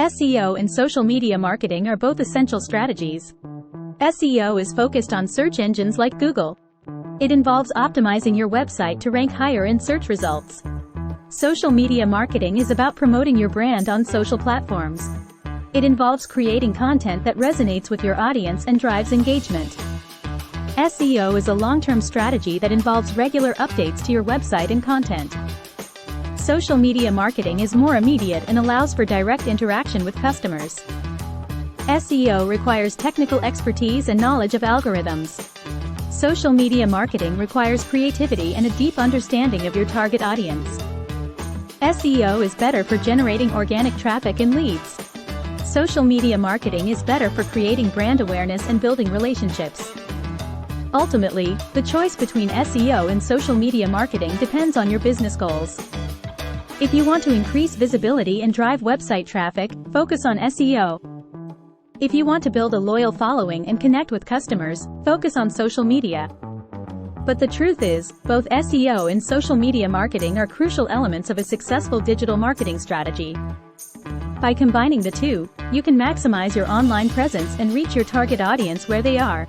SEO and social media marketing are both essential strategies. SEO is focused on search engines like Google. It involves optimizing your website to rank higher in search results. Social media marketing is about promoting your brand on social platforms. It involves creating content that resonates with your audience and drives engagement. SEO is a long-term strategy that involves regular updates to your website and content. Social media marketing is more immediate and allows for direct interaction with customers. SEO requires technical expertise and knowledge of algorithms. Social media marketing requires creativity and a deep understanding of your target audience. SEO is better for generating organic traffic and leads. Social media marketing is better for creating brand awareness and building relationships. Ultimately, the choice between SEO and social media marketing depends on your business goals. If you want to increase visibility and drive website traffic, focus on SEO. If you want to build a loyal following and connect with customers, focus on social media. But the truth is, both SEO and social media marketing are crucial elements of a successful digital marketing strategy. By combining the two, you can maximize your online presence and reach your target audience where they are.